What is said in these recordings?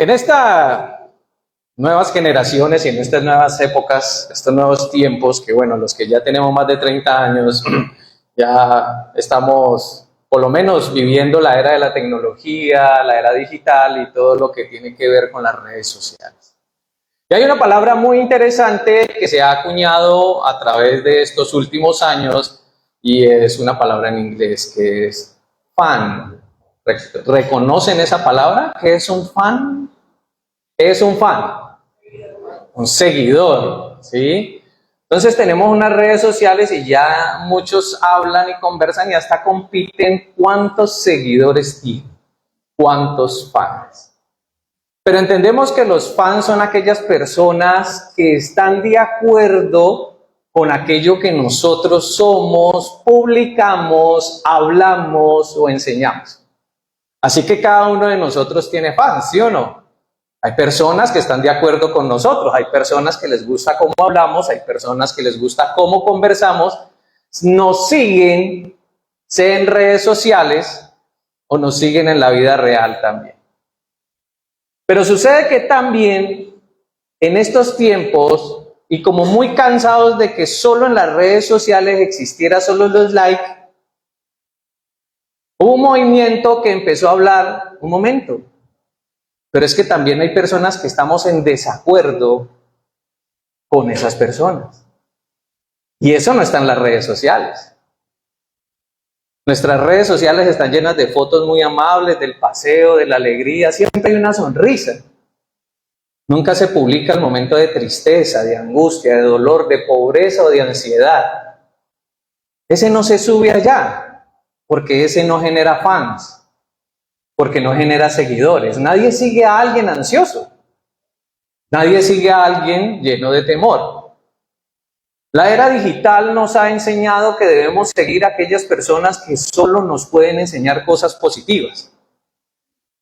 en estas nuevas generaciones y en estas nuevas épocas, estos nuevos tiempos, que bueno, los que ya tenemos más de 30 años, ya estamos por lo menos viviendo la era de la tecnología, la era digital y todo lo que tiene que ver con las redes sociales. Y hay una palabra muy interesante que se ha acuñado a través de estos últimos años y es una palabra en inglés que es fan. ¿Reconocen esa palabra? ¿Qué es un fan? ¿Qué es un fan? Un seguidor, ¿sí? Entonces tenemos unas redes sociales y ya muchos hablan y conversan y hasta compiten cuántos seguidores tienen, cuántos fans. Pero entendemos que los fans son aquellas personas que están de acuerdo con aquello que nosotros somos, publicamos, hablamos o enseñamos. Así que cada uno de nosotros tiene fans, ¿sí o no? Hay personas que están de acuerdo con nosotros, hay personas que les gusta cómo hablamos, hay personas que les gusta cómo conversamos, nos siguen, sea en redes sociales o nos siguen en la vida real también. Pero sucede que también en estos tiempos, y como muy cansados de que solo en las redes sociales existiera solo los likes, hubo un movimiento que empezó a hablar, un momento, pero es que también hay personas que estamos en desacuerdo con esas personas. Y eso no está en las redes sociales. Nuestras redes sociales están llenas de fotos muy amables, del paseo, de la alegría, siempre hay una sonrisa. Nunca se publica el momento de tristeza, de angustia, de dolor, de pobreza o de ansiedad. Ese no se sube allá, porque ese no genera fans. Porque no genera seguidores. Nadie sigue a alguien ansioso. Nadie sigue a alguien lleno de temor. La era digital nos ha enseñado que debemos seguir a aquellas personas que solo nos pueden enseñar cosas positivas,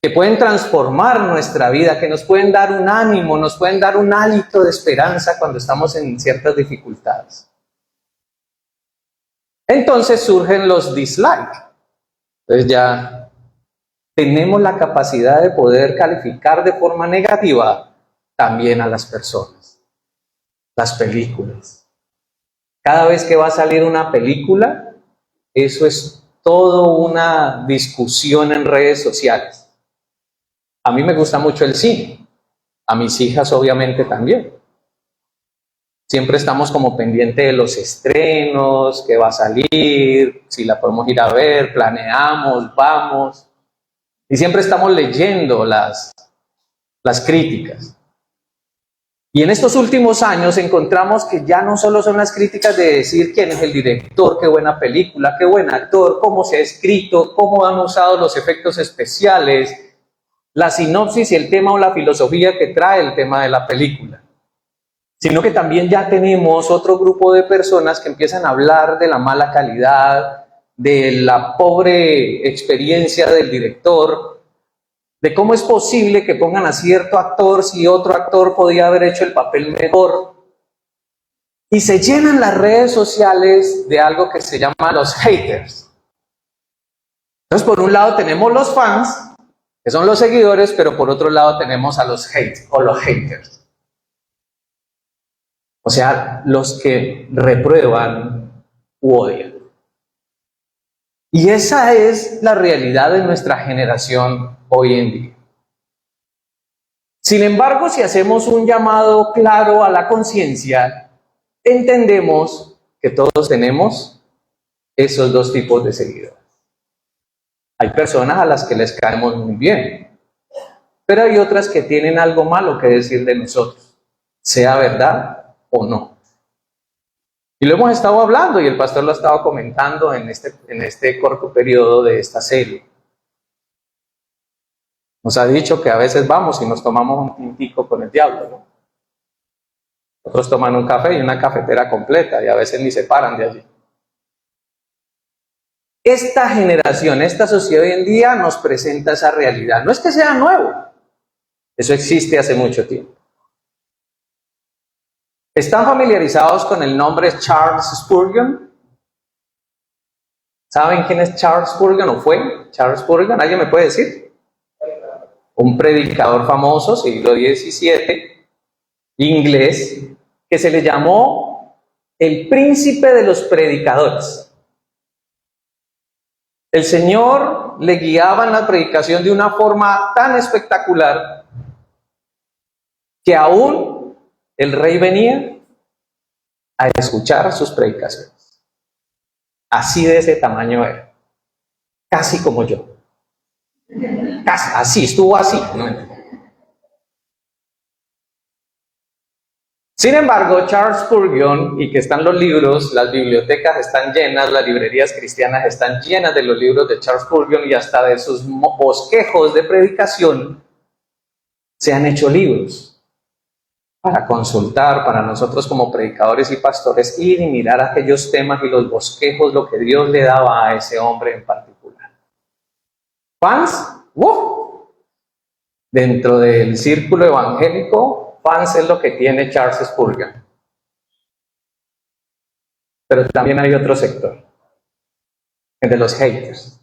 que pueden transformar nuestra vida, que nos pueden dar un ánimo, nos pueden dar un hálito de esperanza cuando estamos en ciertas dificultades. Entonces surgen los dislikes. Entonces ya tenemos la capacidad de poder calificar de forma negativa también a las personas, las películas. Cada vez que va a salir una película, eso es todo una discusión en redes sociales. A mí me gusta mucho el cine, a mis hijas obviamente también. Siempre estamos como pendientes de los estrenos, qué va a salir, si la podemos ir a ver, planeamos, vamos. Y siempre estamos leyendo las críticas. Y en estos últimos años encontramos que ya no solo son las críticas de decir quién es el director, qué buena película, qué buen actor, cómo se ha escrito, cómo han usado los efectos especiales, la sinopsis y el tema o la filosofía que trae el tema de la película. Sino que también ya tenemos otro grupo de personas que empiezan a hablar de la mala calidad, de la pobre experiencia del director, de cómo es posible que pongan a cierto actor si otro actor podía haber hecho el papel mejor. Y se llenan las redes sociales de algo que se llama los haters. Entonces, por un lado tenemos los fans, que son los seguidores, pero por otro lado tenemos a los haters. O sea, los que reprueban u odian. Y esa es la realidad de nuestra generación hoy en día. Sin embargo, si hacemos un llamado claro a la conciencia, entendemos que todos tenemos esos dos tipos de seguidores. Hay personas a las que les caemos muy bien, pero hay otras que tienen algo malo que decir de nosotros, sea verdad o no. Y lo hemos estado hablando y el pastor lo ha estado comentando en este corto periodo de esta serie. Nos ha dicho que a veces vamos y nos tomamos un tintico con el diablo, ¿no? Otros toman un café y una cafetera completa y a veces ni se paran de allí. Esta generación, esta sociedad hoy en día nos presenta esa realidad. No es que sea nuevo, eso existe hace mucho tiempo. ¿Están familiarizados con el nombre Charles Spurgeon? ¿Saben quién es Charles Spurgeon o fue Charles Spurgeon? ¿Alguien me puede decir? un predicador famoso, siglo XVII, inglés, que se le llamó el príncipe de los predicadores. El Señor le guiaba en la predicación de una forma tan espectacular que aún el rey venía a escuchar sus predicaciones. Así de ese tamaño era, casi como yo. Casi, así, estuvo así. ¿No? Sin embargo, Charles Spurgeon, y que están los libros, las bibliotecas están llenas, las librerías cristianas están llenas de los libros de Charles Spurgeon y hasta de sus bosquejos de predicación, se han hecho libros para consultar, para nosotros como predicadores y pastores, ir y mirar aquellos temas y los bosquejos, lo que Dios le daba a ese hombre en particular. Fans, dentro del círculo evangélico, fans es lo que tiene Charles Spurgeon. Pero también hay otro sector, el de los haters.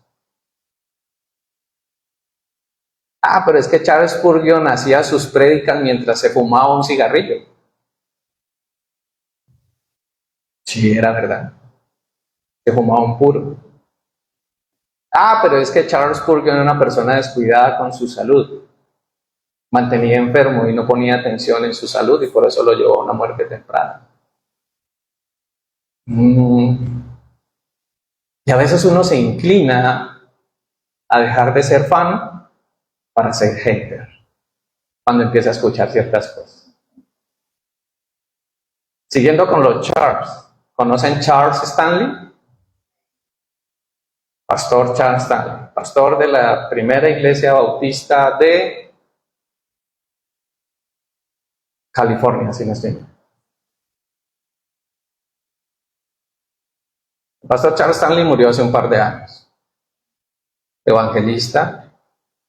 Pero es que Charles Spurgeon hacía sus prédicas mientras se fumaba un cigarrillo. Sí, era verdad. Se fumaba un puro. Pero es que Charles Spurgeon era una persona descuidada con su salud. Mantenía enfermo y no ponía atención en su salud y por eso lo llevó a una muerte temprana. Y a veces uno se inclina a dejar de ser fan para ser hater cuando empieza a escuchar ciertas cosas. Siguiendo con los Charles. ¿Conocen Charles Stanley? Pastor Charles Stanley, pastor de la primera iglesia bautista de California, si no estoy mal. El pastor Charles Stanley murió hace un par de años. Evangelista,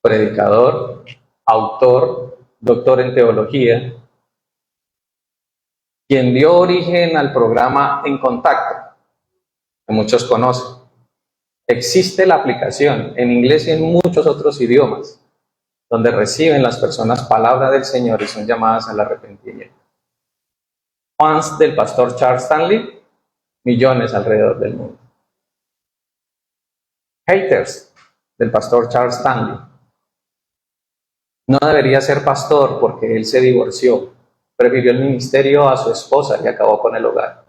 predicador, autor, doctor en teología, quien dio origen al programa En Contacto, que muchos conocen. Existe la aplicación en inglés y en muchos otros idiomas, donde reciben las personas palabra del Señor y son llamadas al arrepentimiento. Fans del pastor Charles Stanley, millones alrededor del mundo. Haters del pastor Charles Stanley. No debería ser pastor porque él se divorció. Prefirió el ministerio a su esposa y acabó con el hogar.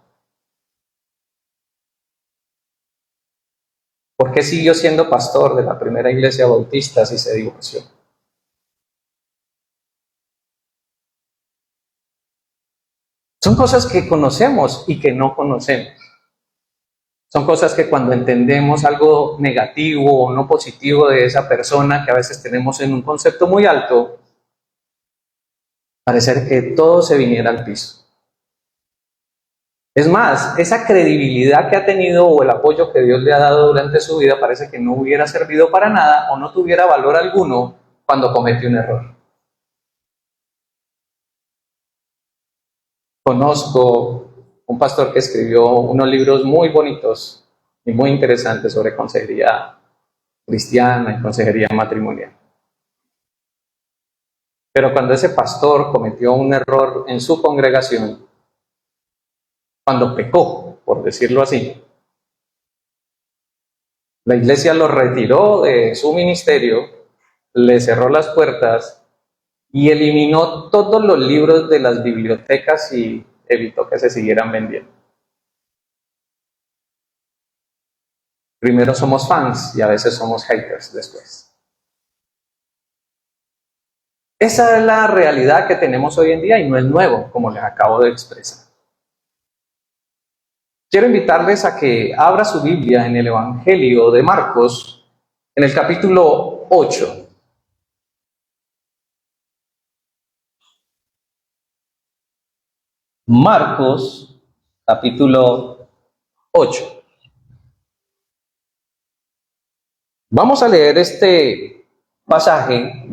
¿Por qué siguió siendo pastor de la primera iglesia bautista si se divorció? Son cosas que conocemos y que no conocemos. Son cosas que cuando entendemos algo negativo o no positivo de esa persona, que a veces tenemos en un concepto muy alto, parece que todo se viniera al piso. Es más, esa credibilidad que ha tenido o el apoyo que Dios le ha dado durante su vida parece que no hubiera servido para nada o no tuviera valor alguno cuando cometió un error. Conozco un pastor que escribió unos libros muy bonitos y muy interesantes sobre consejería cristiana y consejería matrimonial. Pero cuando ese pastor cometió un error en su congregación, cuando pecó, por decirlo así, la iglesia lo retiró de su ministerio, le cerró las puertas y eliminó todos los libros de las bibliotecas y evitó que se siguieran vendiendo. Primero somos fans y a veces somos haters después. Esa es la realidad que tenemos hoy en día y no es nuevo, como les acabo de expresar. Quiero invitarles a que abra su Biblia en el Evangelio de Marcos, en el capítulo 8. Marcos, capítulo 8. Vamos a leer este pasaje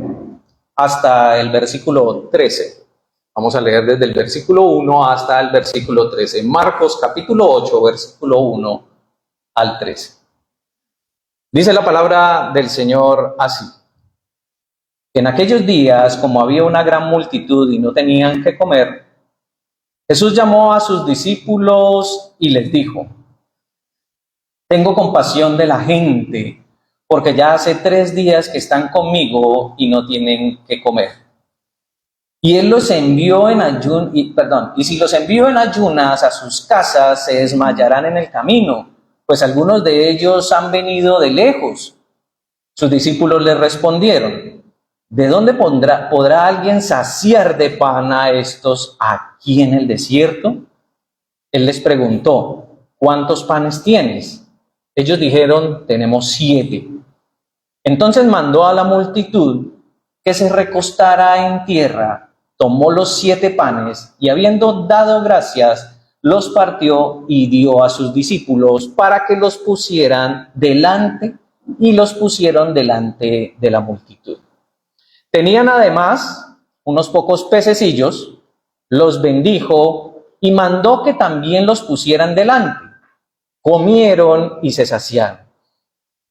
hasta el versículo 13. Vamos a leer desde el versículo 1 hasta el versículo 13. Marcos capítulo 8, versículo 1 al 13. Dice la palabra del Señor así. En aquellos días, como había una gran multitud y no tenían que comer, Jesús llamó a sus discípulos y les dijo: tengo compasión de la gente, porque ya hace 3 días que están conmigo y no tienen que comer. Y él los envió y si los envío en ayunas a sus casas, se desmayarán en el camino, pues algunos de ellos han venido de lejos. Sus discípulos le respondieron: ¿de dónde podrá alguien saciar de pan a estos aquí en el desierto? Él les preguntó: ¿cuántos panes tienes? Ellos dijeron: tenemos 7. Entonces mandó a la multitud que se recostara en tierra, tomó los 7 panes y, habiendo dado gracias, los partió y dio a sus discípulos para que los pusieran delante, y los pusieron delante de la multitud. Tenían además unos pocos pececillos, los bendijo y mandó que también los pusieran delante. Comieron y se saciaron,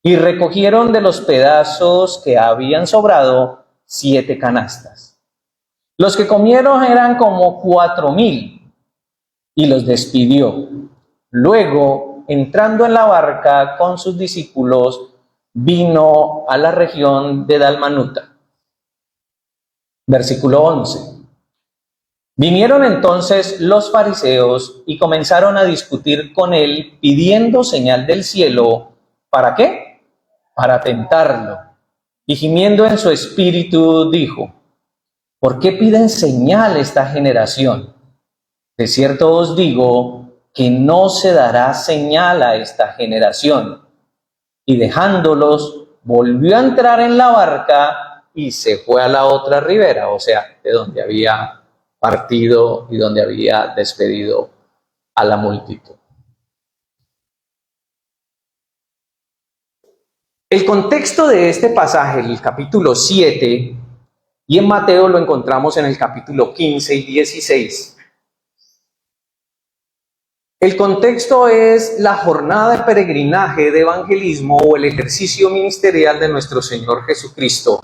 y recogieron de los pedazos que habían sobrado 7 canastas. Los que comieron eran como 4,000, y los despidió. Luego, entrando en la barca con sus discípulos, vino a la región de Dalmanuta. Versículo 11. Vinieron entonces los fariseos y comenzaron a discutir con él, pidiendo señal del cielo. ¿Para qué? Para tentarlo. Y gimiendo en su espíritu dijo: ¿por qué piden señal esta generación? De cierto os digo que no se dará señal a esta generación. Y dejándolos, volvió a entrar en la barca y se fue a la otra ribera, o sea, de donde había partido y donde había despedido a la multitud. El contexto de este pasaje, el capítulo 7, y en Mateo lo encontramos en el capítulo 15 y 16. El contexto es la jornada de peregrinaje de evangelismo o el ejercicio ministerial de nuestro Señor Jesucristo.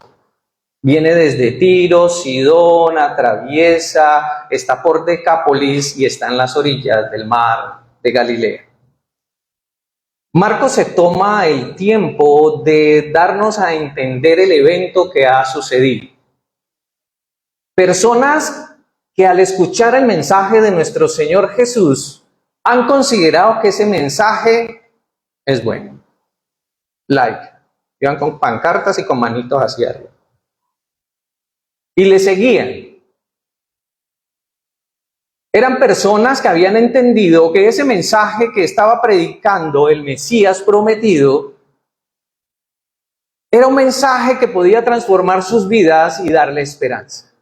Viene desde Tiro, Sidón, atraviesa, está por Decápolis y está en las orillas del mar de Galilea. Marcos se toma el tiempo de darnos a entender el evento que ha sucedido. Personas que al escuchar el mensaje de nuestro Señor Jesús han considerado que ese mensaje es bueno. Like. Iban con pancartas y con manitos hacia arriba. Y le seguían. Eran personas que habían entendido que ese mensaje que estaba predicando el Mesías prometido era un mensaje que podía transformar sus vidas y darle esperanza.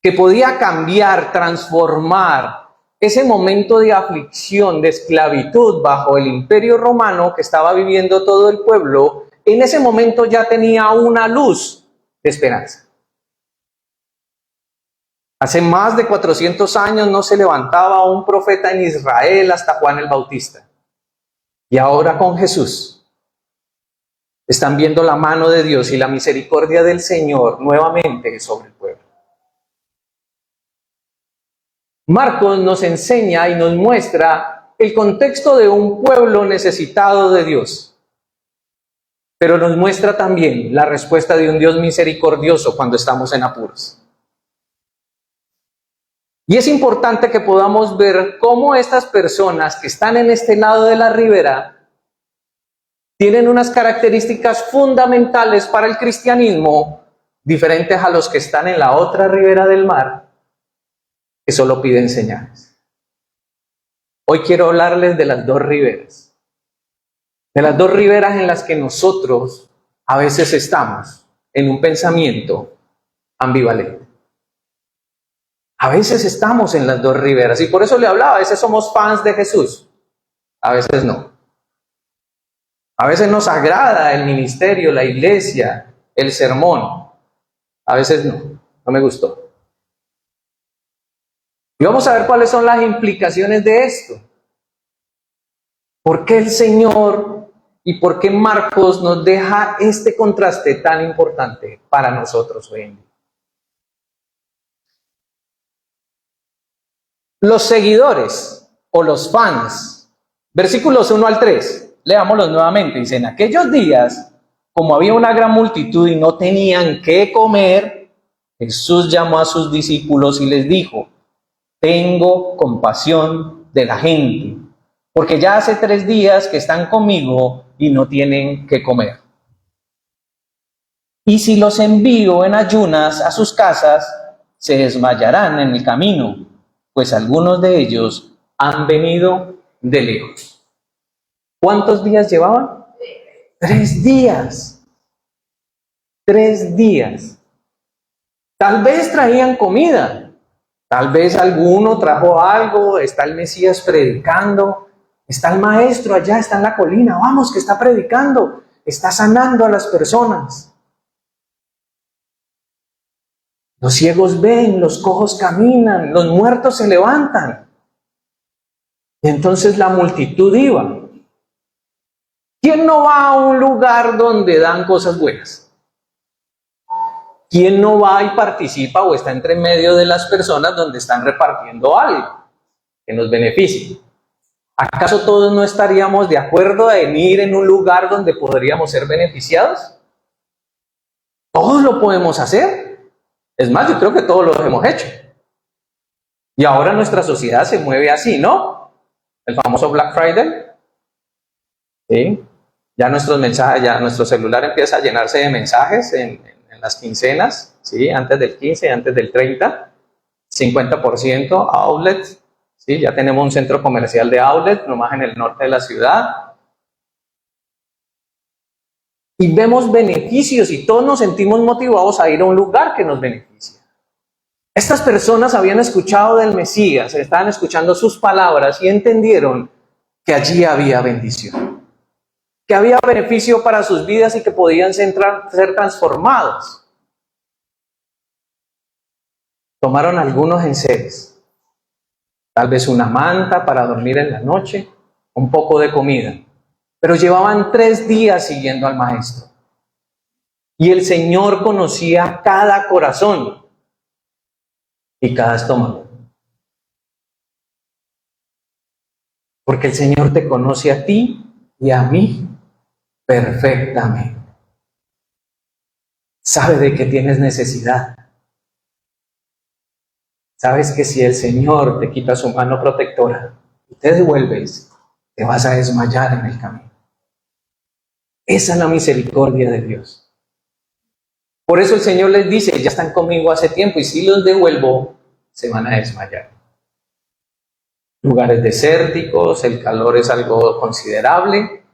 Que podía cambiar, transformar ese momento de aflicción, de esclavitud bajo el Imperio Romano que estaba viviendo todo el pueblo. En ese momento ya tenía una luz de esperanza. Hace más de 400 años no se levantaba un profeta en Israel hasta Juan el Bautista. Y ahora con Jesús están viendo la mano de Dios y la misericordia del Señor nuevamente sobre el pueblo. Marcos nos enseña y nos muestra el contexto de un pueblo necesitado de Dios. Pero nos muestra también la respuesta de un Dios misericordioso cuando estamos en apuros. Y es importante que podamos ver cómo estas personas que están en este lado de la ribera tienen unas características fundamentales para el cristianismo diferentes a los que están en la otra ribera del mar, que solo piden señales. Hoy quiero hablarles de las 2 riberas. De las 2 riberas en las que nosotros a veces estamos en un pensamiento ambivalente. A veces estamos en las 2 riberas y por eso le hablaba, a veces somos fans de Jesús, a veces no. A veces nos agrada el ministerio, la iglesia, el sermón, a veces no me gustó. Y vamos a ver cuáles son las implicaciones de esto. ¿Por qué el Señor ¿Y por qué Marcos nos deja este contraste tan importante para nosotros hoy en día? Los seguidores o los fans, versículos 1 al 3, leámoslos nuevamente. Dice: en aquellos días, como había una gran multitud y no tenían qué comer, Jesús llamó a sus discípulos y les dijo: tengo compasión de la gente, porque ya hace 3 días que están conmigo y no tienen qué comer. Y si los envío en ayunas a sus casas, se desmayarán en el camino, pues algunos de ellos han venido de lejos. ¿Cuántos días llevaban? 3 días. 3 días. Tal vez traían comida, tal vez alguno trajo algo, está el Mesías predicando, está el maestro allá, está en la colina, vamos, que está predicando, está sanando a las personas. Los ciegos ven, los cojos caminan, los muertos se levantan. Y entonces la multitud iba. ¿Quién no va a un lugar donde dan cosas buenas? ¿Quién no va y participa o está entre medio de las personas donde están repartiendo algo que nos beneficie? ¿Acaso todos no estaríamos de acuerdo en ir en un lugar donde podríamos ser beneficiados? Todos lo podemos hacer. Es más, yo creo que todos lo hemos hecho. Y ahora nuestra sociedad se mueve así, ¿no? El famoso Black Friday. ¿Sí? Ya nuestros mensajes, ya nuestro celular empieza a llenarse de mensajes en las quincenas, ¿sí? Antes del 15, antes del 30, 50% outlet, ¿sí? Ya tenemos un centro comercial de outlet, nomás en el norte de la ciudad. Y vemos beneficios y todos nos sentimos motivados a ir a un lugar que nos beneficia. Estas personas habían escuchado del Mesías, estaban escuchando sus palabras y entendieron que allí había bendición, que había beneficio para sus vidas y que podían ser transformados. Tomaron algunos enseres, tal vez una manta para dormir en la noche, un poco de comida, pero llevaban 3 días siguiendo al maestro. Y el Señor conocía cada corazón y cada estómago. Porque el Señor te conoce a ti y a mí perfectamente. Sabe de qué tienes necesidad. Sabes que si el Señor te quita su mano protectora y te devuelves, te vas a desmayar en el camino. Esa es la misericordia de Dios. Por eso el Señor les dice: ya están conmigo hace tiempo y si los devuelvo, se van a desmayar. Lugares desérticos, el calor es algo considerable.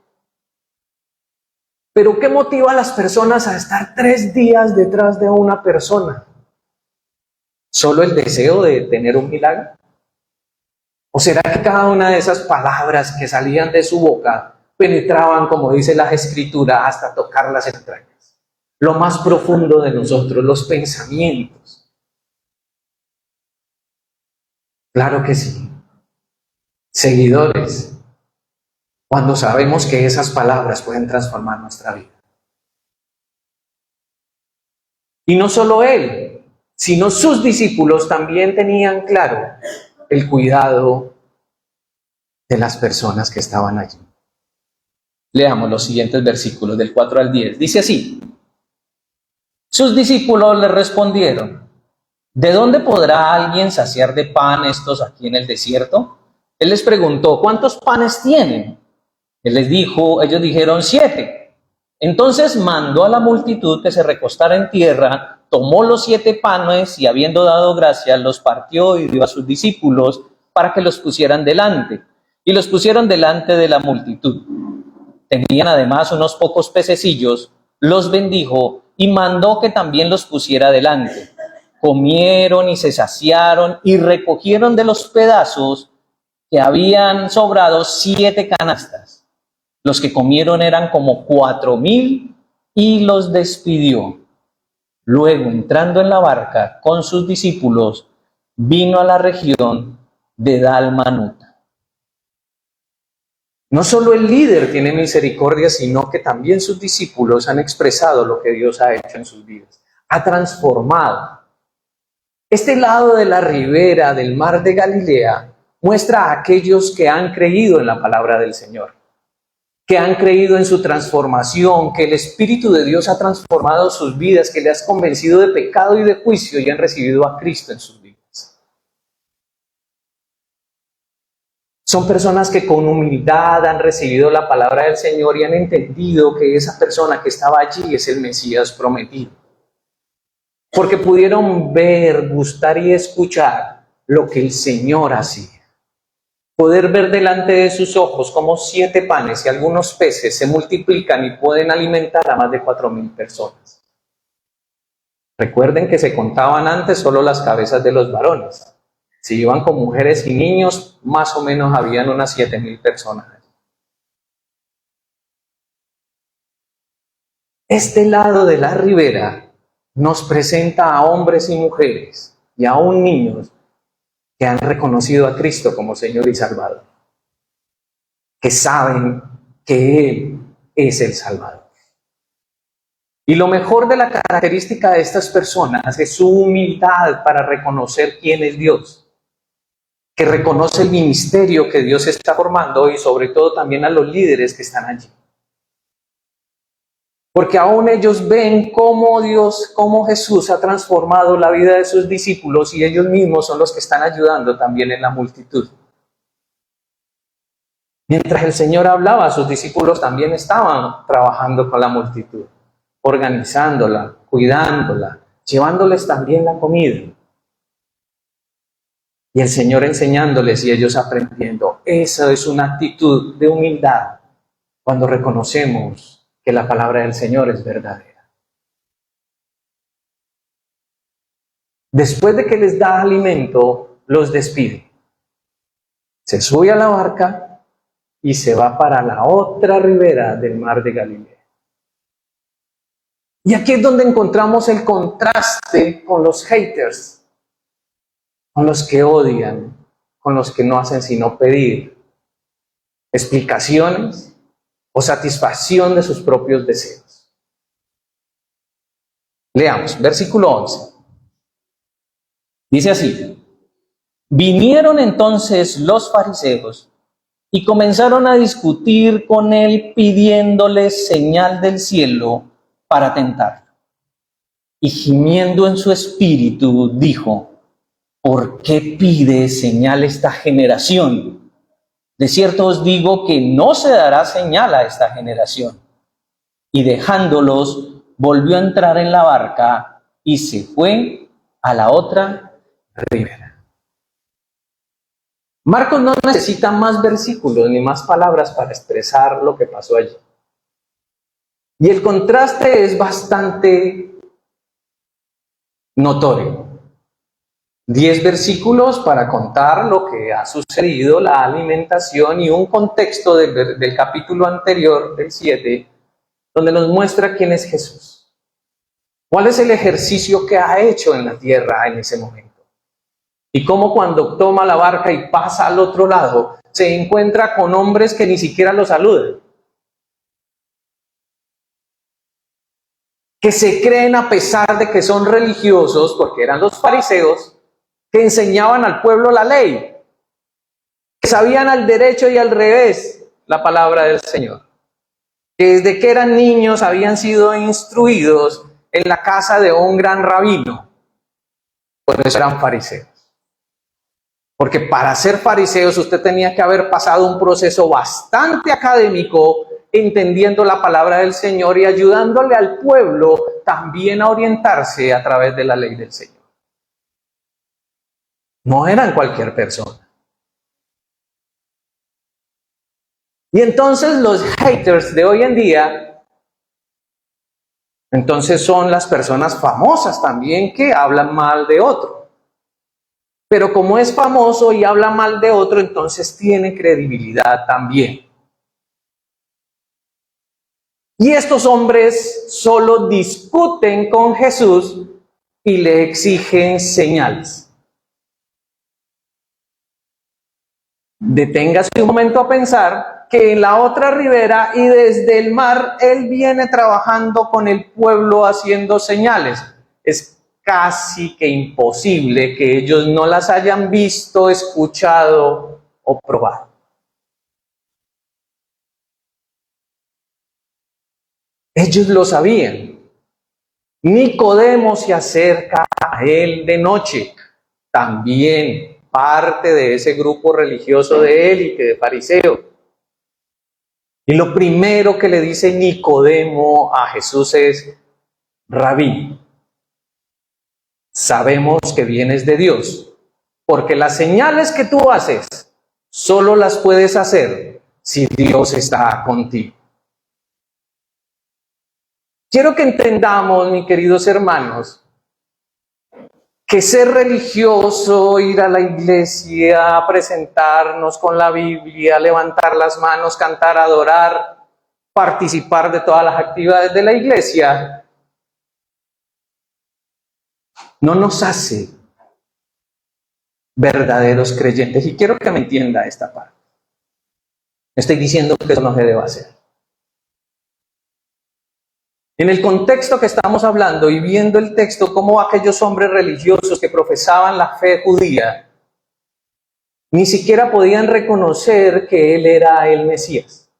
Pero ¿qué motiva a las personas a estar 3 días detrás de una persona? ¿Solo el deseo de tener un milagro? ¿O será que cada una de esas palabras que salían de su boca penetraban, como dice la Escritura, hasta tocar las entrañas? Lo más profundo de nosotros, los pensamientos. Claro que sí. Seguidores, cuando sabemos que esas palabras pueden transformar nuestra vida. Y no solo él, sino sus discípulos también tenían claro el cuidado de las personas que estaban allí. Leamos los siguientes versículos del 4 al 10. Dice así: sus discípulos le respondieron: ¿de dónde podrá alguien saciar de pan estos aquí en el desierto? Él les preguntó: ¿cuántos panes tienen? Ellos dijeron: 7. Entonces mandó a la multitud que se recostara en tierra, tomó los 7 panes y habiendo dado gracias, los partió y dio a sus discípulos para que los pusieran delante. Y los pusieron delante de la multitud. Tenían además unos pocos pececillos, los bendijo y mandó que también los pusiera delante. Comieron y se saciaron y recogieron de los pedazos que habían sobrado 7 canastas. Los que comieron eran como 4,000 y los despidió. Luego, entrando en la barca con sus discípulos, vino a la región de Dalmanuta. No solo el líder tiene misericordia, sino que también sus discípulos han expresado lo que Dios ha hecho en sus vidas. Ha transformado. Este lado de la ribera del mar de Galilea muestra a aquellos que han creído en la palabra del Señor, que han creído en su transformación, que el Espíritu de Dios ha transformado sus vidas, que les ha convencido de pecado y de juicio y han recibido a Cristo en sus vidas. Son personas que con humildad han recibido la palabra del Señor y han entendido que esa persona que estaba allí es el Mesías prometido. Porque pudieron ver, gustar y escuchar lo que el Señor hacía. Poder ver delante de sus ojos cómo 7 panes y algunos peces se multiplican y pueden alimentar a más de 4,000 personas. Recuerden que se contaban antes solo las cabezas de los varones. Si iban con mujeres y niños, más o menos habían unas 7,000 personas. Este lado de la ribera nos presenta a hombres y mujeres, y aún niños, que han reconocido a Cristo como Señor y Salvador, que saben que Él es el Salvador. Y lo mejor de la característica de estas personas es su humildad para reconocer quién es Dios, que reconoce el ministerio que Dios está formando y sobre todo también a los líderes que están allí. Porque aún ellos ven cómo Dios, cómo Jesús ha transformado la vida de sus discípulos y ellos mismos son los que están ayudando también en la multitud. Mientras el Señor hablaba, sus discípulos también estaban trabajando con la multitud, organizándola, cuidándola, llevándoles también la comida. Y el Señor enseñándoles y ellos aprendiendo. Esa es una actitud de humildad cuando reconocemos que la palabra del Señor es verdadera. Después de que les da alimento, los despide. Se sube a la barca y se va para la otra ribera del mar de Galilea. Y aquí es donde encontramos el contraste con los haters, con los que odian, con los que no hacen sino pedir explicaciones o satisfacción de sus propios deseos. Leamos, versículo 11. Dice así: vinieron entonces los fariseos y comenzaron a discutir con él pidiéndole señal del cielo para tentarlo. Y gimiendo en su espíritu dijo: ¿por qué pide señal esta generación? De cierto os digo que no se dará señal a esta generación. Y dejándolos, volvió a entrar en la barca y se fue a la otra ribera. Marcos no necesita más versículos ni más palabras para expresar lo que pasó allí. Y el contraste es bastante notorio. 10 versículos para contar lo que ha sucedido, la alimentación y un contexto del capítulo anterior, del 7, donde nos muestra quién es Jesús. ¿Cuál es el ejercicio que ha hecho en la tierra en ese momento? Y cómo cuando toma la barca y pasa al otro lado, se encuentra con hombres que ni siquiera lo saludan. Que se creen a pesar de que son religiosos, porque eran los fariseos, que enseñaban al pueblo la ley, que sabían al derecho y al revés la palabra del Señor, que desde que eran niños habían sido instruidos en la casa de un gran rabino, por eso eran fariseos. Porque para ser fariseos usted tenía que haber pasado un proceso bastante académico, entendiendo la palabra del Señor y ayudándole al pueblo también a orientarse a través de la ley del Señor. No eran cualquier persona. Y entonces los haters de hoy en día, entonces son las personas famosas también que hablan mal de otro. Pero como es famoso y habla mal de otro, entonces tiene credibilidad también. Y estos hombres solo discuten con Jesús y le exigen señales. Deténgase un momento a pensar que en la otra ribera, y desde el mar él viene trabajando con el pueblo haciendo señales. Es casi que imposible que ellos no las hayan visto, escuchado o probado. Ellos lo sabían. Nicodemo se acerca a él de noche, también parte de ese grupo religioso de élite, de fariseos. Y lo primero que le dice Nicodemo a Jesús es: Rabí, sabemos que vienes de Dios, porque las señales que tú haces solo las puedes hacer si Dios está contigo. Quiero que entendamos, mis queridos hermanos, que ser religioso, ir a la iglesia, presentarnos con la Biblia, levantar las manos, cantar, adorar, participar de todas las actividades de la iglesia, no nos hace verdaderos creyentes. Y quiero que me entienda esta parte. Estoy diciendo que eso no se debe hacer. En el contexto que estamos hablando y viendo el texto, cómo aquellos hombres religiosos que profesaban la fe judía ni siquiera podían reconocer que él era el Mesías.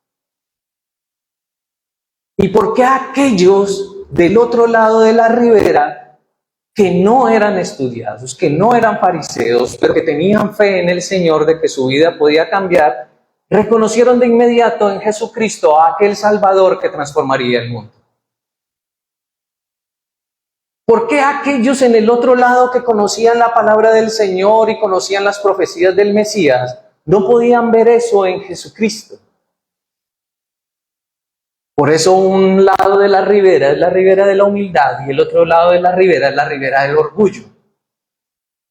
¿Y por qué aquellos del otro lado de la ribera, que no eran estudiados, que no eran fariseos, pero que tenían fe en el Señor de que su vida podía cambiar, reconocieron de inmediato en Jesucristo a aquel Salvador que transformaría el mundo? ¿Por qué aquellos en el otro lado que conocían la palabra del Señor y conocían las profecías del Mesías no podían ver eso en Jesucristo? Por eso un lado de la ribera es la ribera de la humildad y el otro lado de la ribera es la ribera del orgullo.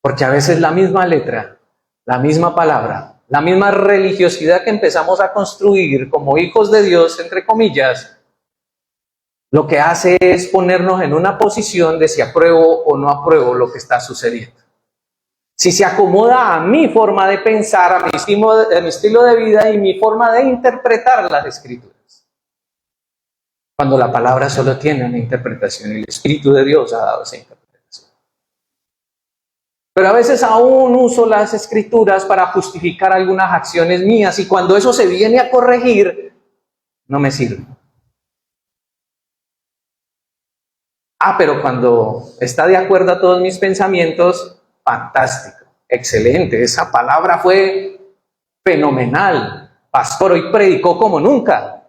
Porque a veces la misma letra, la misma palabra, la misma religiosidad que empezamos a construir como hijos de Dios, entre comillas, lo que hace es ponernos en una posición de si apruebo o no apruebo lo que está sucediendo. Si se acomoda a mi forma de pensar, a mi estilo de vida y mi forma de interpretar las Escrituras. Cuando la palabra solo tiene una interpretación y el Espíritu de Dios ha dado esa interpretación. Pero a veces aún uso las Escrituras para justificar algunas acciones mías y cuando eso se viene a corregir, no me sirve. Pero cuando está de acuerdo a todos mis pensamientos, fantástico, excelente, esa palabra fue fenomenal. Pastor, hoy predicó como nunca.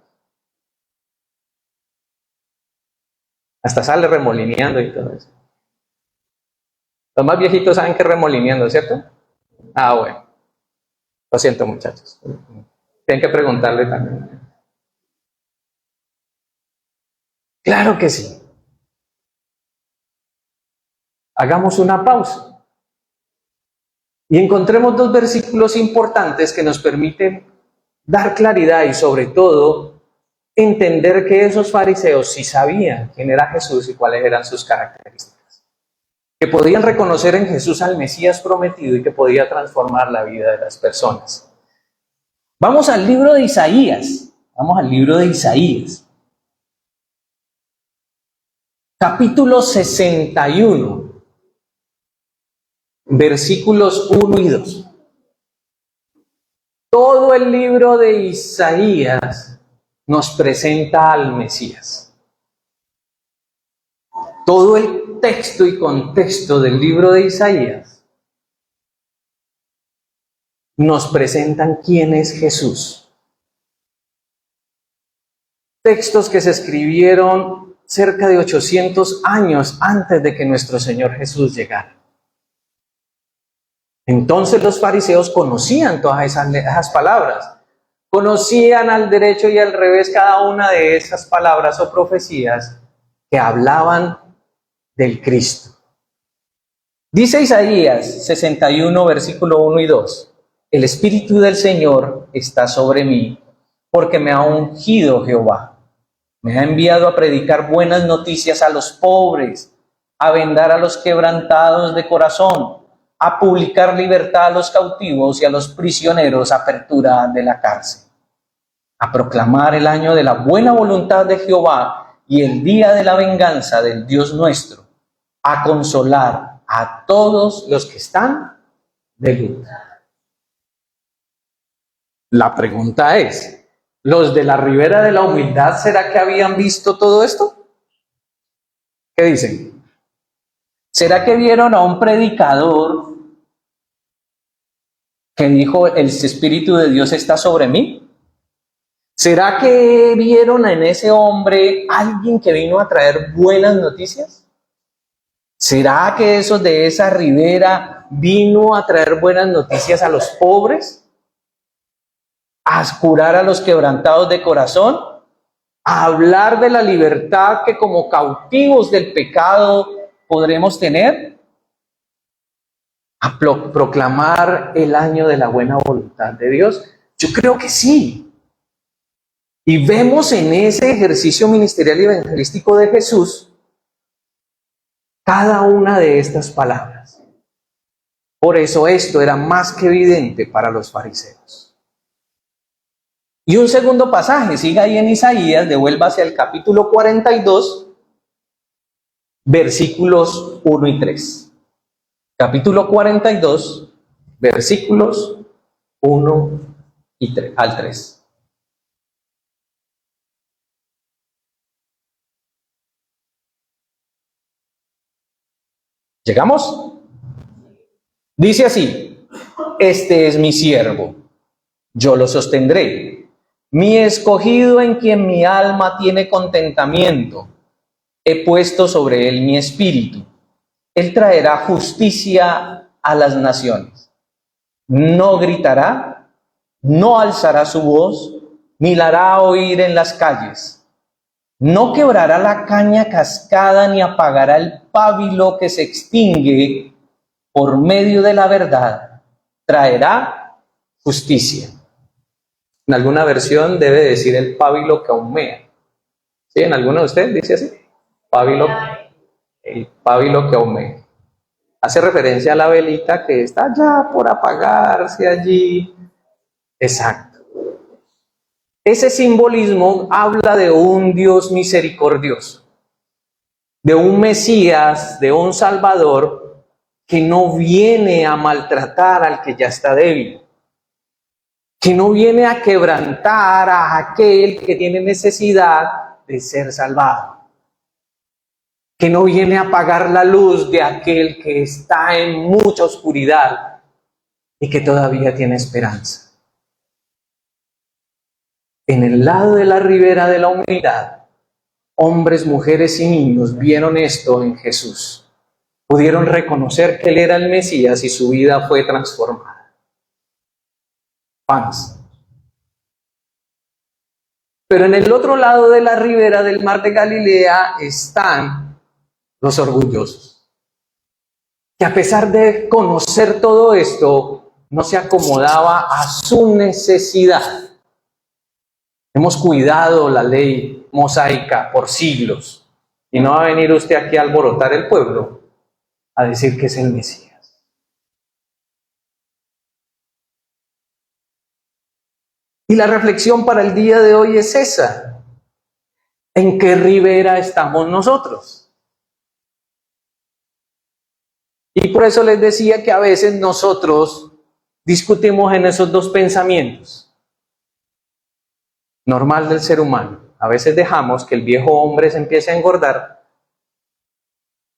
Hasta sale remolineando y todo eso. Los más viejitos saben que es remolineando, ¿cierto? Bueno. Lo siento, muchachos. Tienen que preguntarle también. Claro que sí. Hagamos una pausa y encontremos dos versículos importantes que nos permiten dar claridad y sobre todo entender que esos fariseos sí sabían quién era Jesús y cuáles eran sus características. Que podían reconocer en Jesús al Mesías prometido y que podía transformar la vida de las personas. Vamos al libro de Isaías. Capítulo 61. Versículos 1 y 2. Todo el libro de Isaías nos presenta al Mesías. Todo el texto y contexto del libro de Isaías nos presentan quién es Jesús. Textos que se escribieron cerca de 800 años antes de que nuestro Señor Jesús llegara. Entonces los fariseos conocían todas esas palabras, conocían al derecho y al revés cada una de esas palabras o profecías que hablaban del Cristo. Dice Isaías 61, versículo 1 y 2, el Espíritu del Señor está sobre mí, porque me ha ungido Jehová. Me ha enviado a predicar buenas noticias a los pobres, a vendar a los quebrantados de corazón, a publicar libertad a los cautivos y a los prisioneros apertura de la cárcel. a proclamar el año de la buena voluntad de Jehová y el día de la venganza del Dios nuestro, a consolar a todos los que están de luto. La pregunta es, ¿los de la Ribera de la Humildad será que habían visto todo esto? ¿Qué dicen? ¿Será que vieron a un predicador que dijo, el Espíritu de Dios está sobre mí? ¿Será que vieron en ese hombre alguien que vino a traer buenas noticias? ¿Será que esos de esa ribera vino a traer buenas noticias a los pobres? ¿A curar a los quebrantados de corazón? ¿A hablar de la libertad que como cautivos del pecado podremos tener? ¿A proclamar el año de la buena voluntad de Dios? Yo creo que sí. Y vemos en ese ejercicio ministerial y evangelístico de Jesús cada una de estas palabras. Por eso esto era más que evidente para los fariseos. Y un segundo pasaje, siga ahí en Isaías, devuélvase al capítulo 42, versículos 1 y 3. Capítulo 42, versículos 1 y 3, al 3. ¿Llegamos? Dice así: este es mi siervo, yo lo sostendré, mi escogido en quien mi alma tiene contentamiento, he puesto sobre él mi espíritu, él traerá justicia a las naciones, no gritará, no alzará su voz, ni la hará oír en las calles. No quebrará la caña cascada ni apagará el pábilo que se extingue. Por medio de la verdad traerá justicia. En alguna versión debe decir el pábilo que ahumea. ¿Sí? ¿En alguna de ustedes dice así? Pábilo, el pábilo que ahumea. Hace referencia a la velita que está ya por apagarse allí. Exacto. Ese simbolismo habla de un Dios misericordioso, de un Mesías, de un Salvador que no viene a maltratar al que ya está débil, que no viene a quebrantar a aquel que tiene necesidad de ser salvado, que no viene a apagar la luz de aquel que está en mucha oscuridad y que todavía tiene esperanza. En el lado de la ribera de la humildad, hombres, mujeres y niños vieron esto en Jesús. Pudieron reconocer que Él era el Mesías y su vida fue transformada. Fans. Pero en el otro lado de la ribera del mar de Galilea están los orgullosos, que a pesar de conocer todo esto, no se acomodaba a su necesidad. Hemos cuidado la ley mosaica por siglos y no va a venir usted aquí a alborotar el pueblo a decir que es el Mesías. Y la reflexión para el día de hoy es esa: ¿en qué ribera estamos nosotros? Y por eso les decía que a veces nosotros discutimos en esos dos pensamientos. Normal del ser humano. A veces dejamos que el viejo hombre se empiece a engordar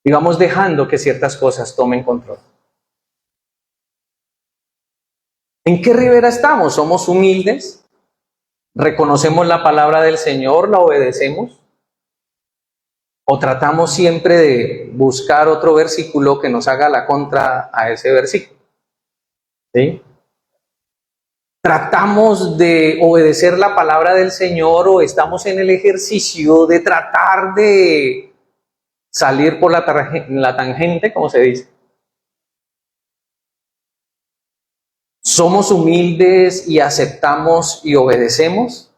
y vamos dejando que ciertas cosas tomen control. ¿En qué ribera estamos? ¿Somos humildes? ¿Reconocemos la palabra del Señor? ¿La obedecemos? ¿O tratamos siempre de buscar otro versículo que nos haga la contra a ese versículo? ¿Sí? ¿Tratamos de obedecer la palabra del Señor o estamos en el ejercicio de tratar de salir por la tangente, como se dice? ¿Somos humildes y aceptamos y obedecemos?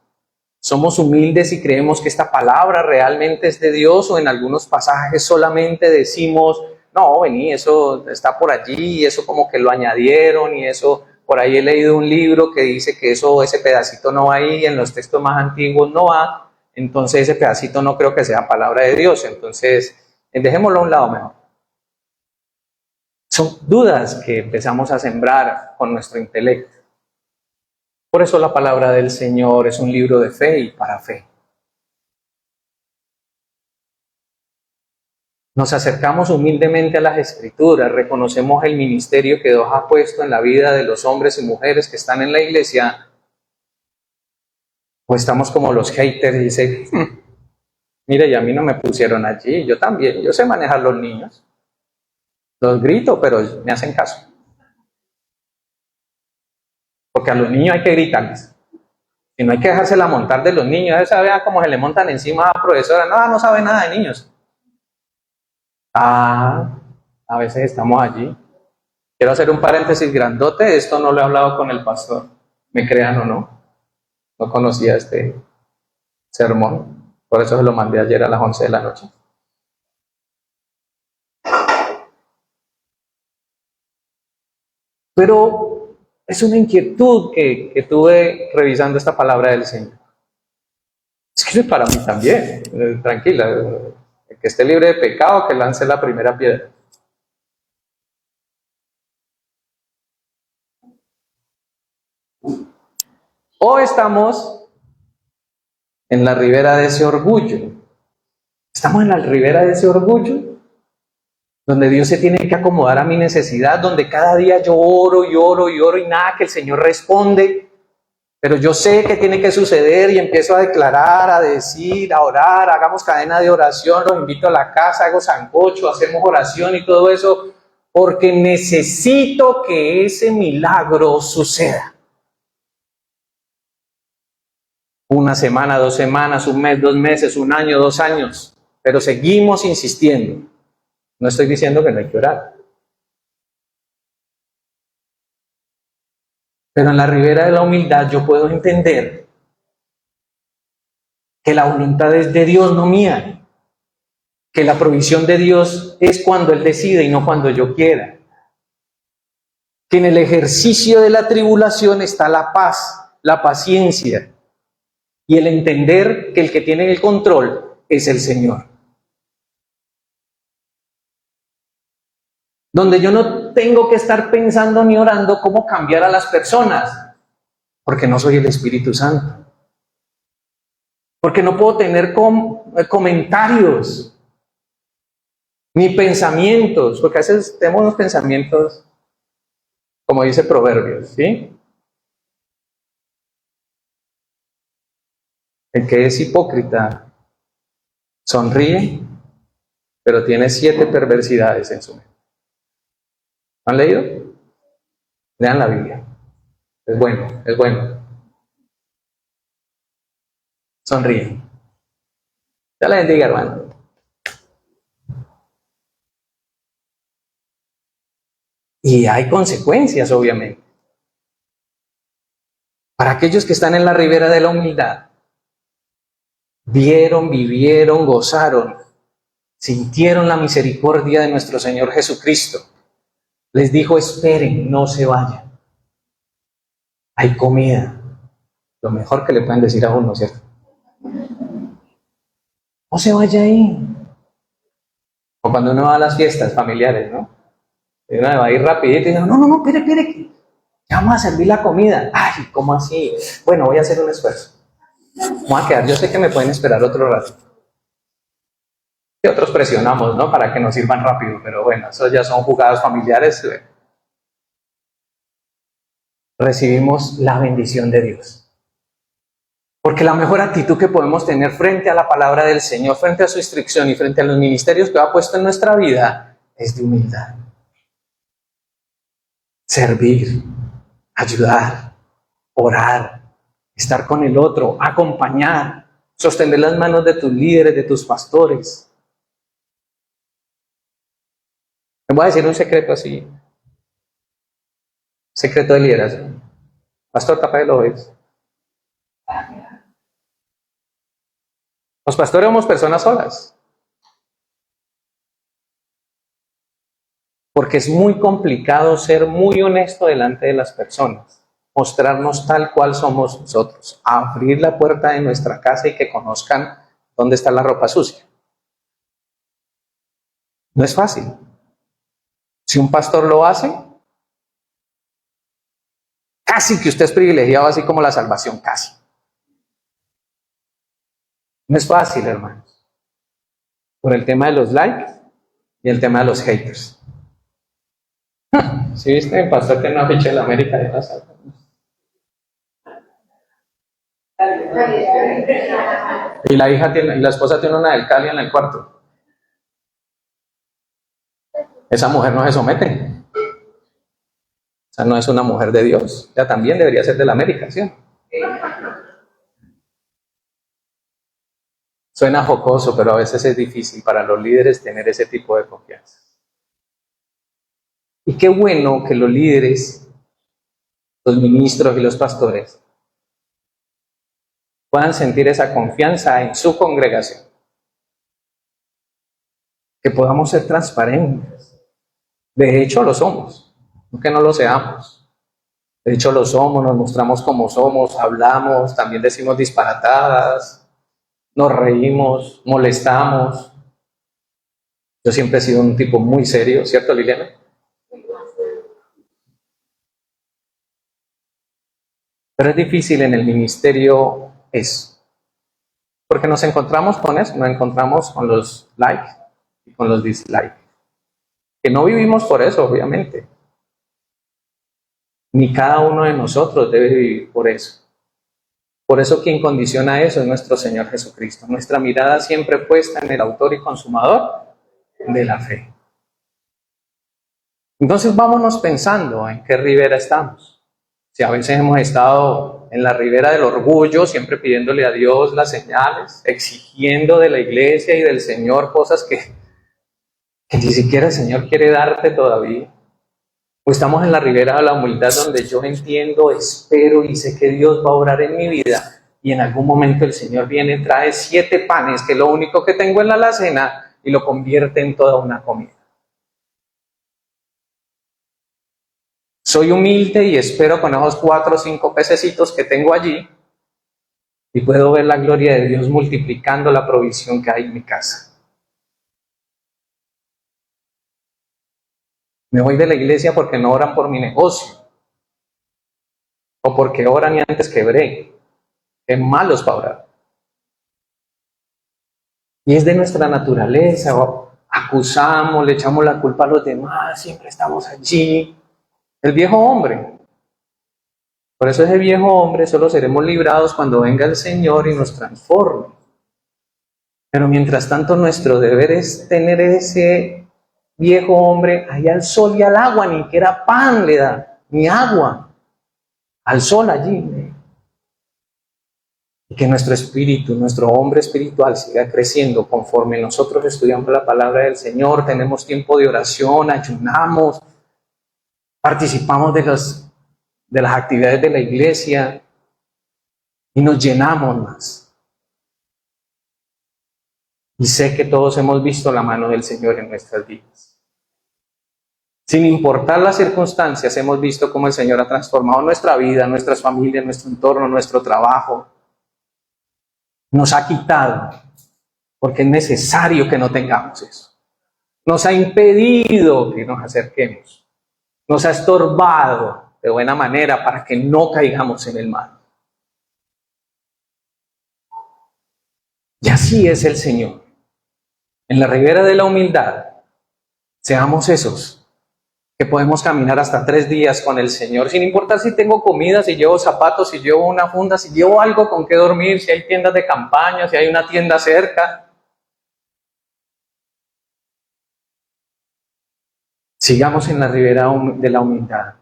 ¿Somos humildes y creemos que esta palabra realmente es de Dios, o en algunos pasajes solamente decimos, no, vení, eso está por allí, y eso como que lo añadieron y eso por ahí he leído un libro que dice que ese pedacito no va ahí, en los textos más antiguos no va, entonces ese pedacito no creo que sea palabra de Dios, entonces dejémoslo a un lado mejor. Son dudas que empezamos a sembrar con nuestro intelecto. Por eso la palabra del Señor es un libro de fe y para fe. Nos acercamos humildemente a las Escrituras, reconocemos el ministerio que Dios ha puesto en la vida de los hombres y mujeres que están en la iglesia, o estamos como los haters y dicen, mire, y a mí no me pusieron allí, yo también, yo sé manejar los niños. Los grito, pero me hacen caso. Porque a los niños hay que gritarles. Y no hay que dejársela montar de los niños. Esa vea cómo se le montan encima a la profesora. No, no sabe nada de niños. A veces estamos allí. Quiero hacer un paréntesis grandote. Esto no lo he hablado con el pastor. Me crean o no. No conocía este sermón. Por eso se lo mandé ayer a las 11 de la noche. Pero es una inquietud que tuve revisando esta palabra del Señor. Es que es para mí también. Tranquila. El que esté libre de pecado, que lance la primera piedra. O estamos en la ribera de ese orgullo. Estamos en la ribera de ese orgullo, donde Dios se tiene que acomodar a mi necesidad, donde cada día yo oro y oro y oro y nada que el Señor responde, pero yo sé que tiene que suceder y empiezo a declarar, a decir, a orar, hagamos cadena de oración, los invito a la casa, hago sancocho, hacemos oración y todo eso, porque necesito que ese milagro suceda. Una semana, 2 semanas, un mes, 2 meses, un año, 2 años, pero seguimos insistiendo. No estoy diciendo que no hay que orar. Pero en la ribera de la humildad yo puedo entender que la voluntad es de Dios, no mía. Que la provisión de Dios es cuando Él decide y no cuando yo quiera. Que en el ejercicio de la tribulación está la paz, la paciencia y el entender que el que tiene el control es el Señor. Donde yo no tengo que estar pensando ni orando cómo cambiar a las personas, porque no soy el Espíritu Santo. Porque no puedo tener comentarios ni pensamientos, porque a veces tenemos unos pensamientos, como dice Proverbios, ¿sí? El que es hipócrita sonríe, pero tiene 7 perversidades en su mente. ¿Han leído? Lean la Biblia. Es bueno, es bueno. Sonríe. Ya la bendiga, hermano. Y hay consecuencias, obviamente. Para aquellos que están en la ribera de la humildad, vieron, vivieron, gozaron, sintieron la misericordia de nuestro Señor Jesucristo. Les dijo, esperen, no se vayan. Hay comida. Lo mejor que le pueden decir a uno, ¿cierto? No se vaya ahí. O cuando uno va a las fiestas familiares, ¿no? Y uno va a ir rapidito y dice, no, espere, ya vamos a servir la comida. Ay, ¿cómo así? Bueno, voy a hacer un esfuerzo. Voy a quedar, yo sé que me pueden esperar otro rato. Y otros presionamos, ¿no? Para que nos sirvan rápido, pero bueno, eso ya son jugadas familiares. Recibimos la bendición de Dios. Porque la mejor actitud que podemos tener frente a la palabra del Señor, frente a su instrucción y frente a los ministerios que ha puesto en nuestra vida, es de humildad. Servir, ayudar, orar, estar con el otro, acompañar, sostener las manos de tus líderes, de tus pastores. Me voy a decir un secreto así. Secreto de liderazgo. Pastor, tapa de los oídos. Los pastores somos personas solas. Porque es muy complicado ser muy honesto delante de las personas, mostrarnos tal cual somos nosotros, abrir la puerta de nuestra casa y que conozcan dónde está la ropa sucia. No es fácil. Si un pastor lo hace, casi que usted es privilegiado, así como la salvación, casi. No es fácil, hermanos, por el tema de los likes y el tema de los haters. ¿Sí viste? El pastor tiene una ficha de la América de la salva. Y la hija tiene, y la esposa tiene una del Cali en el cuarto. Esa mujer no se somete. O sea, no es una mujer de Dios. Ella también debería ser de la América, ¿sí? Suena jocoso, pero a veces es difícil para los líderes tener ese tipo de confianza. Y qué bueno que los líderes, los ministros y los pastores puedan sentir esa confianza en su congregación. Que podamos ser transparentes. De hecho, lo somos, no que no lo seamos. De hecho, lo somos, nos mostramos como somos, hablamos, también decimos disparatadas, nos reímos, molestamos. Yo siempre he sido un tipo muy serio, ¿cierto, Liliana? Pero es difícil en el ministerio eso, porque nos encontramos con eso, nos encontramos con los likes y con los dislikes. Que no vivimos por eso, obviamente. Ni cada uno de nosotros debe vivir por eso. Por eso quien condiciona eso es nuestro Señor Jesucristo. Nuestra mirada siempre puesta en el autor y consumador de la fe. Entonces vámonos pensando en qué ribera estamos. Si a veces hemos estado en la ribera del orgullo, siempre pidiéndole a Dios las señales, exigiendo de la iglesia y del Señor cosas que ni siquiera el Señor quiere darte todavía. O estamos en la ribera de la humildad donde yo entiendo, espero y sé que Dios va a obrar en mi vida y en algún momento el Señor viene, trae 7 panes, que es lo único que tengo en la alacena, y lo convierte en toda una comida. Soy humilde y espero con esos 4 o 5 pececitos que tengo allí y puedo ver la gloria de Dios multiplicando la provisión que hay en mi casa. Me voy de la iglesia porque no oran por mi negocio o porque oran y antes quebré. Qué malos para orar. Y es de nuestra naturaleza, acusamos, le echamos la culpa a los demás, siempre estamos allí. El viejo hombre. Por eso ese viejo hombre solo seremos librados cuando venga el Señor y nos transforme. Pero mientras tanto nuestro deber es tener ese viejo hombre ahí al sol y al agua, ni que era pan le da, ni agua, al sol allí. Y que nuestro espíritu, nuestro hombre espiritual siga creciendo conforme nosotros estudiamos la palabra del Señor, tenemos tiempo de oración, ayunamos, participamos de las actividades de la iglesia y nos llenamos más. Y sé que todos hemos visto la mano del Señor en nuestras vidas. Sin importar las circunstancias, hemos visto cómo el Señor ha transformado nuestra vida, nuestras familias, nuestro entorno, nuestro trabajo. Nos ha quitado, porque es necesario que no tengamos eso. Nos ha impedido que nos acerquemos. Nos ha estorbado de buena manera para que no caigamos en el mal. Y así es el Señor. En la ribera de la humildad, seamos esos que podemos caminar hasta 3 días con el Señor, sin importar si tengo comida, si llevo zapatos, si llevo una funda, si llevo algo con que dormir, si hay tiendas de campaña, si hay una tienda cerca. Sigamos en la ribera de la humildad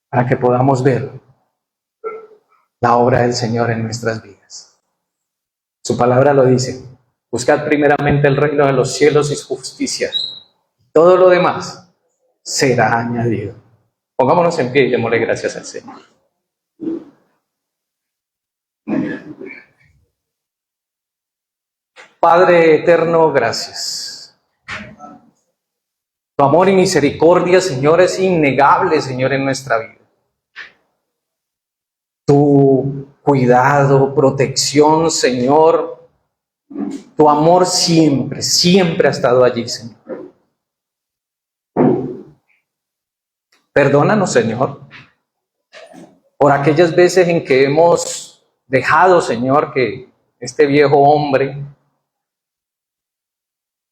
para que podamos ver la obra del Señor en nuestras vidas. Su palabra lo dice: buscad primeramente el reino de los cielos y su justicia. Todo lo demás será añadido. Pongámonos en pie y démosle gracias al Señor. Padre eterno, gracias. Tu amor y misericordia, Señor, es innegable, Señor, en nuestra vida. Tu cuidado, protección, Señor, tu amor siempre, siempre ha estado allí, Señor. Perdónanos, Señor, por aquellas veces en que hemos dejado, Señor, que este viejo hombre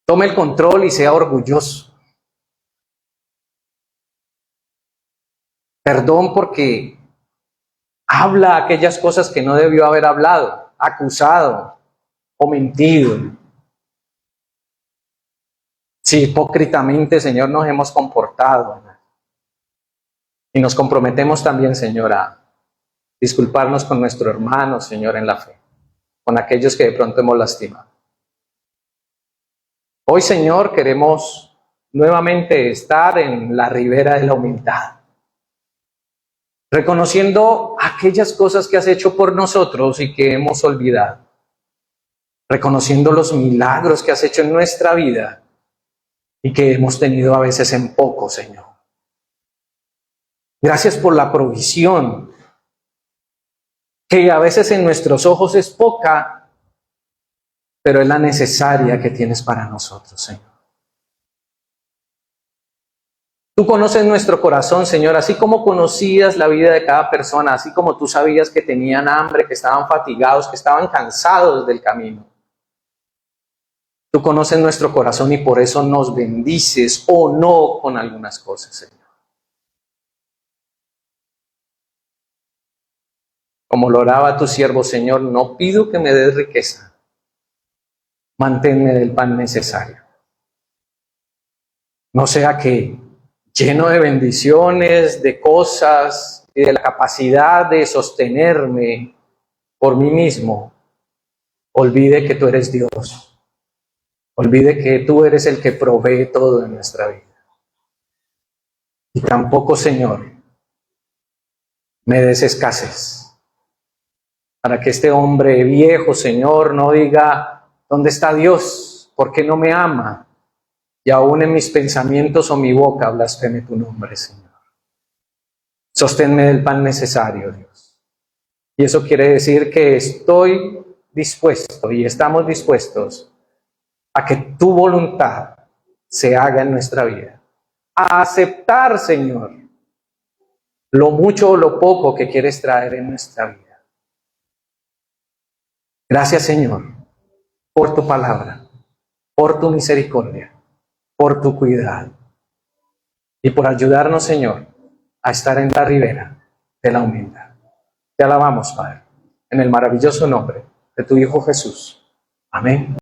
tome el control y sea orgulloso. Perdón porque habla aquellas cosas que no debió haber hablado, acusado o mentido. Si hipócritamente, Señor, nos hemos comportado. Y nos comprometemos también, Señor, a disculparnos con nuestro hermano, Señor, en la fe, con aquellos que de pronto hemos lastimado. Hoy, Señor, queremos nuevamente estar en la ribera de la humildad, reconociendo aquellas cosas que has hecho por nosotros y que hemos olvidado, reconociendo los milagros que has hecho en nuestra vida y que hemos tenido a veces en poco, Señor. Gracias por la provisión, que a veces en nuestros ojos es poca, pero es la necesaria que tienes para nosotros, Señor. Tú conoces nuestro corazón, Señor, así como conocías la vida de cada persona, así como tú sabías que tenían hambre, que estaban fatigados, que estaban cansados del camino. Tú conoces nuestro corazón y por eso nos bendices o no con algunas cosas, Señor. Como lo oraba tu siervo, Señor, no pido que me des riqueza, manténme del pan necesario. No sea que, lleno de bendiciones, de cosas y de la capacidad de sostenerme por mí mismo, olvide que tú eres Dios. Olvide que tú eres el que provee todo en nuestra vida. Y tampoco, Señor, me des escasez. Para que este hombre viejo, Señor, no diga, ¿dónde está Dios? ¿Por qué no me ama? Y aún en mis pensamientos o mi boca blasfeme tu nombre, Señor. Sosténme del pan necesario, Dios. Y eso quiere decir que estoy dispuesto y estamos dispuestos a que tu voluntad se haga en nuestra vida. A aceptar, Señor, lo mucho o lo poco que quieres traer en nuestra vida. Gracias, Señor, por tu palabra, por tu misericordia, por tu cuidado y por ayudarnos, Señor, a estar en la ribera de la humildad. Te alabamos, Padre, en el maravilloso nombre de tu Hijo Jesús. Amén.